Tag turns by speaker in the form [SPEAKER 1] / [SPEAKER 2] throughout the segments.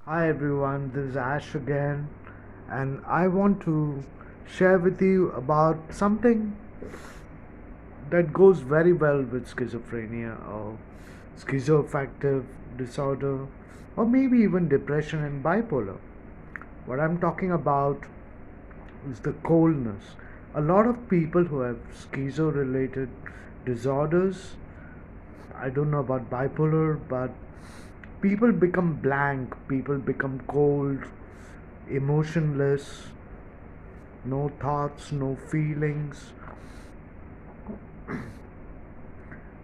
[SPEAKER 1] Hi everyone, this is Ash again, and I want to share with you about something that goes very well with schizophrenia or schizoaffective disorder, or maybe even depression and bipolar. What I'm talking about is the coldness. A lot of people who have schizo related disorders, I don't know about bipolar, but people become blank, people become cold, emotionless, no thoughts, no feelings.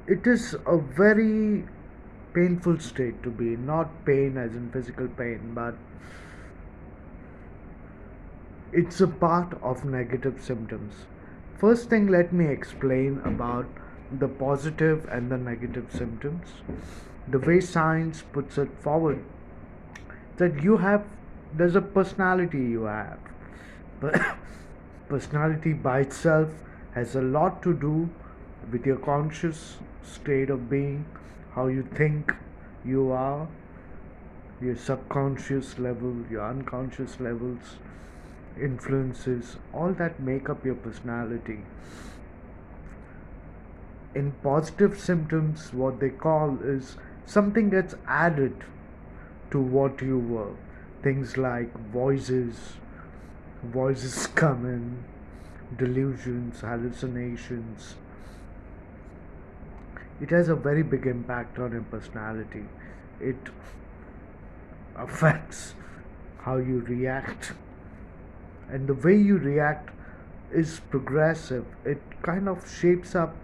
[SPEAKER 1] It is a very painful state to be in, not pain as in physical pain, but it's a part of negative symptoms. First thing, let me explain about the positive and the negative symptoms. The way science puts it forward, that there's a personality you have. But personality by itself has a lot to do with your conscious state of being, how you think you are, your subconscious level, your unconscious levels, influences, all that make up your personality. In positive symptoms, what they call is something gets added to what you were. Things like voices come in, delusions, hallucinations. It has a very big impact on your personality. It affects how you react, and the way you react is progressive. It kind of shapes up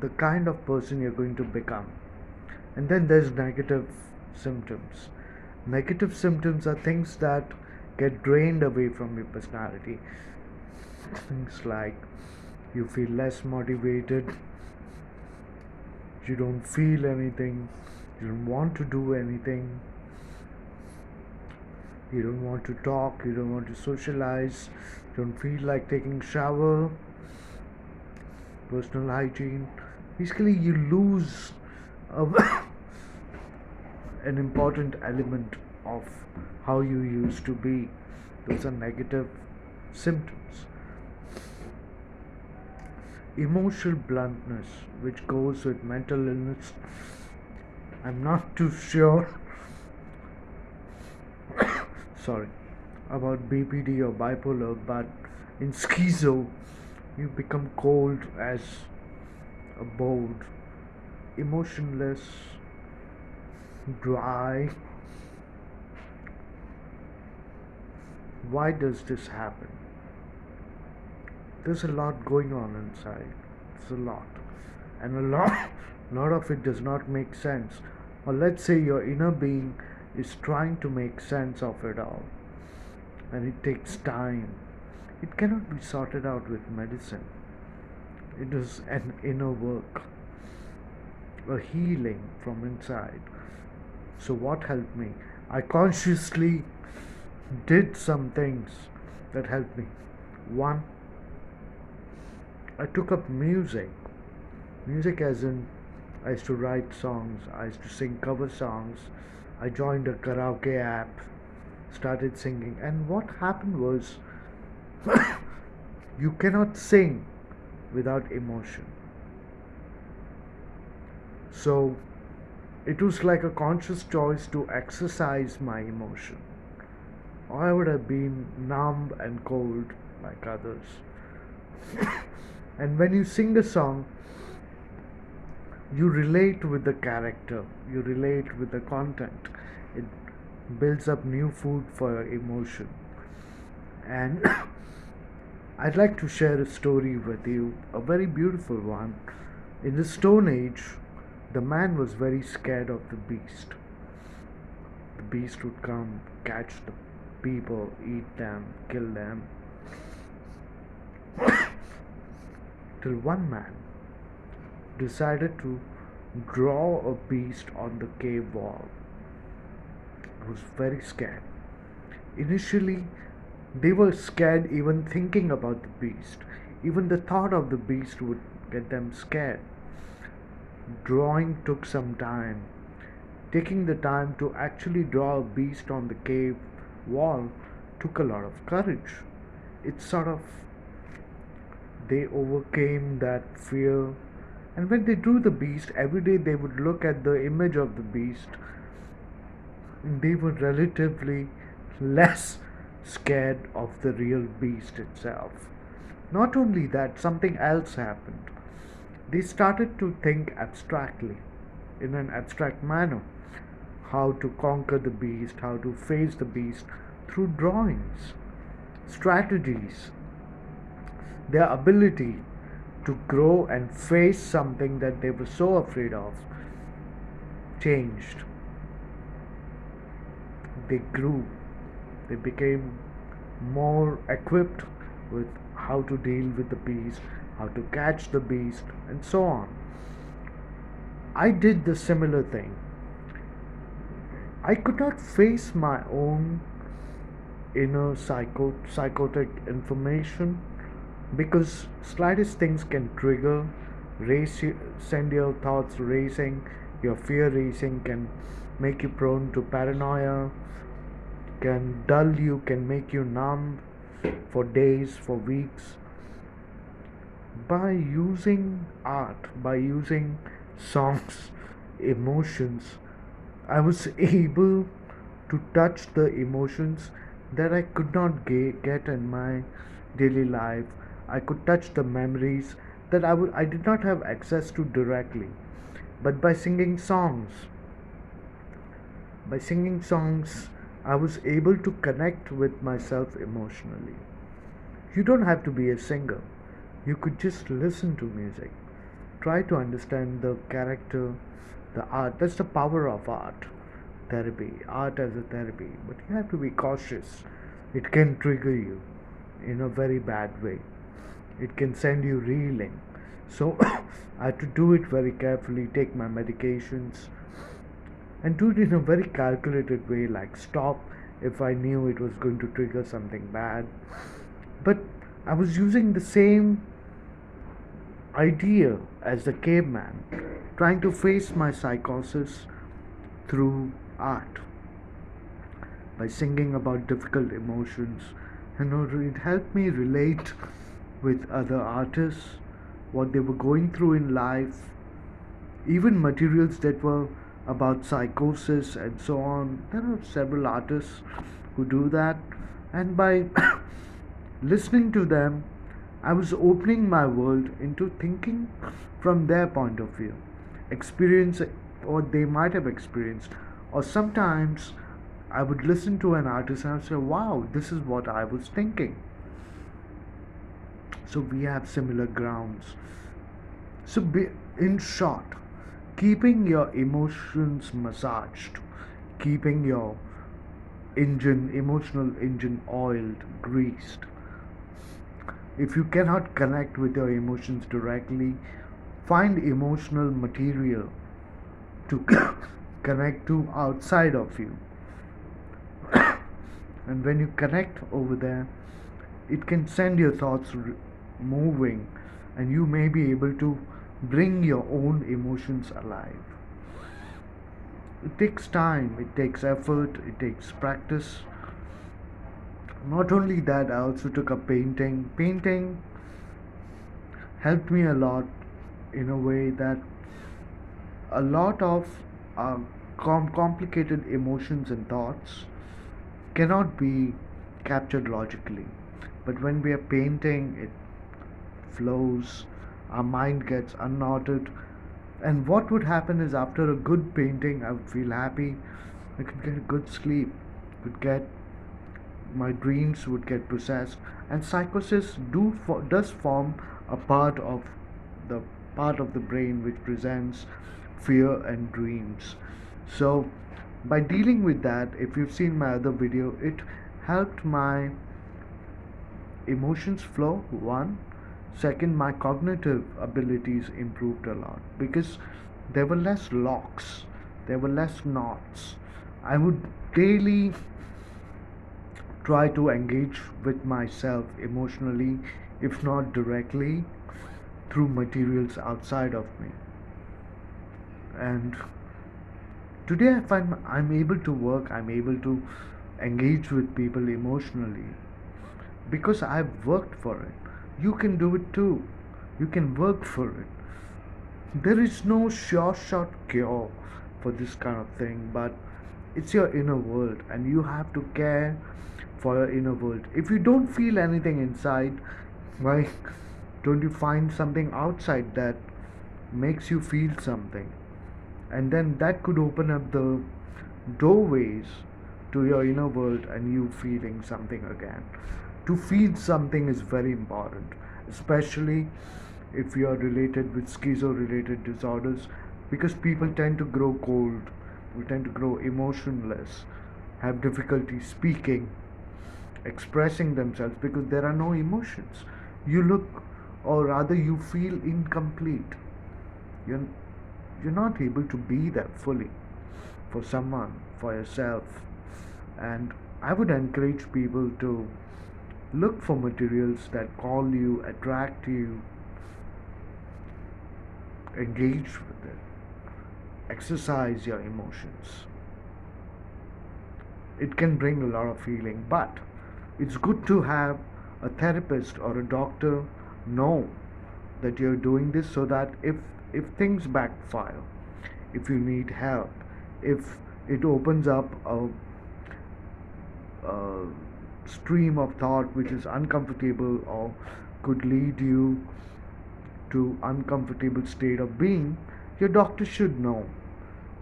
[SPEAKER 1] the kind of person you're going to become. And then there's negative symptoms. Negative symptoms are things that get drained away from your personality. Things like you feel less motivated, you don't feel anything, you don't want to do anything, you don't want to talk, you don't want to socialize, you don't feel like taking shower, personal hygiene. Basically, you lose a, an important element of how you used to be. Those are negative symptoms. Emotional bluntness, which goes with mental illness. I'm not too sure, sorry, about BPD or bipolar, but in schizo, you become cold as a board, emotionless, dry. Why does this happen? There's a lot going on inside. It's a lot. And lot of it does not make sense. Or let's say your inner being is trying to make sense of it all. And it takes time. It cannot be sorted out with medicine. It is an inner work, a healing from inside. So, what helped me? I consciously did some things that helped me. One, I took up music. Music, as in, I used to write songs, I used to sing cover songs. I joined a karaoke app, started singing, and what happened was you cannot sing without emotion. So it was like a conscious choice to exercise my emotion, or I would have been numb and cold like others. And when you sing a song, you relate with the character, you relate with the content. It builds up new food for your emotion. And I'd like to share a story with you, a very beautiful one. In the Stone Age, the man was very scared of the beast. The beast would come, catch the people, eat them, kill them. Till one man decided to draw a beast on the cave wall. He was very scared. Initially, they were scared even thinking about the beast. Even the thought of the beast would get them scared. Drawing took some time. Taking the time to actually draw a beast on the cave wall took a lot of courage. It's sort of they overcame that fear. And when they drew the beast, every day they would look at the image of the beast, and they were relatively less scared of the real beast itself. Not only that, something else happened. They started to think abstractly, in an abstract manner, how to conquer the beast, how to face the beast through drawings, strategies, their ability to grow and face something that they were so afraid of changed. They grew, they became more equipped with how to deal with the beast, how to catch the beast, and so on. I did the similar thing. I could not face my own inner psychotic information because slightest things can trigger, send your thoughts racing, your fear racing, can make you prone to paranoia, can dull you, can make you numb for days, for weeks. By using art, by using songs, emotions, I was able to touch the emotions that I could not get in my daily life. I could touch the memories that I did not have access to directly. But by singing songs, I was able to connect with myself emotionally. You don't have to be a singer. You could just listen to music. Try to understand the character, the art. That's the power of art. Therapy, art as a therapy. But you have to be cautious. It can trigger you in a very bad way. It can send you reeling. So I had to do it very carefully, take my medications, and do it in a very calculated way, like stop if I knew it was going to trigger something bad. But I was using the same idea as the caveman, trying to face my psychosis through art by singing about difficult emotions. It helped me relate with other artists, what they were going through in life, even materials that were about psychosis and so on. There are several artists who do that, and by listening to them, I was opening my world into thinking from their point of view, experience what they might have experienced, or sometimes I would listen to an artist and I would say, wow, this is what I was thinking. So we have similar grounds. So, in short, keeping your emotions massaged, keeping your emotional engine oiled, greased. If you cannot connect with your emotions directly, find emotional material to connect to outside of you. And when you connect over there, it can send your thoughts moving, and you may be able to bring your own emotions alive. It takes time, it takes effort, it takes practice. Not only that, I also took up painting. Painting helped me a lot in a way that a lot of complicated emotions and thoughts cannot be captured logically. But when we are painting, it flows, our mind gets unknotted. And what would happen is, after a good painting, I would feel happy, I could get a good sleep, could get my dreams would get processed, and psychosis does form a the part of the brain which presents fear and dreams. So by dealing with that, if you've seen my other video, it helped my emotions flow. One, second, my cognitive abilities improved a lot because there were less locks, there were less knots. I would daily try to engage with myself emotionally, if not directly, through materials outside of me, and Today I find I'm able to work, I'm able to engage with people emotionally because I've worked for it. You can do it too. You can work for it. There is no sure shot cure for this kind of thing, but it's your inner world, and you have to care for your inner world. If you don't feel anything inside, why don't you find something outside that makes you feel something? And then that could open up the doorways to your inner world and you feeling something again. To feel something is very important, especially if you are related with schizo related disorders, because people tend to grow cold, we tend to grow emotionless, have difficulty speaking, expressing themselves because there are no emotions. You look, or rather, you feel incomplete. You're, you're not able to be there fully for someone, for yourself. And I would encourage people to look for materials that call you, attract you, engage with it, exercise your emotions. It can bring a lot of feeling, but it's good to have a therapist or a doctor know that you're doing this so that if things backfire, if you need help, if it opens up a stream of thought which is uncomfortable or could lead you to uncomfortable state of being, your doctor should know,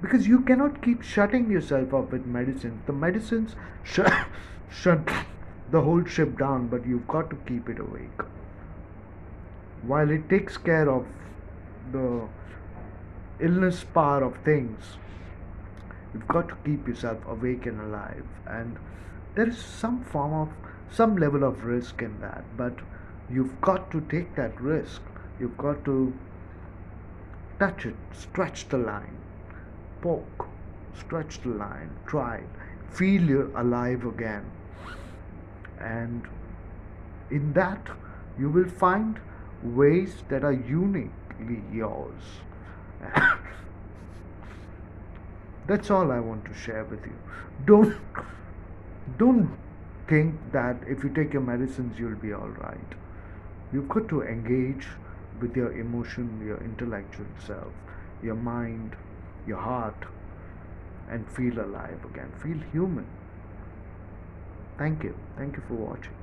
[SPEAKER 1] because you cannot keep shutting yourself up with medicines. The medicines shut the whole ship down, but you've got to keep it awake. While it takes care of the illness part of things, you've got to keep yourself awake and alive. And there is some level of risk in that, but you've got to take that risk. You've got to touch it, stretch the line, poke, stretch the line, try, feel you're alive again. And in that, you will find ways that are uniquely yours. That's all I want to share with you. Don't think that if you take your medicines you'll be all right. You've got to engage with your emotion, your intellectual self, your mind, your heart, and feel alive again. Feel human. Thank you. Thank you for watching.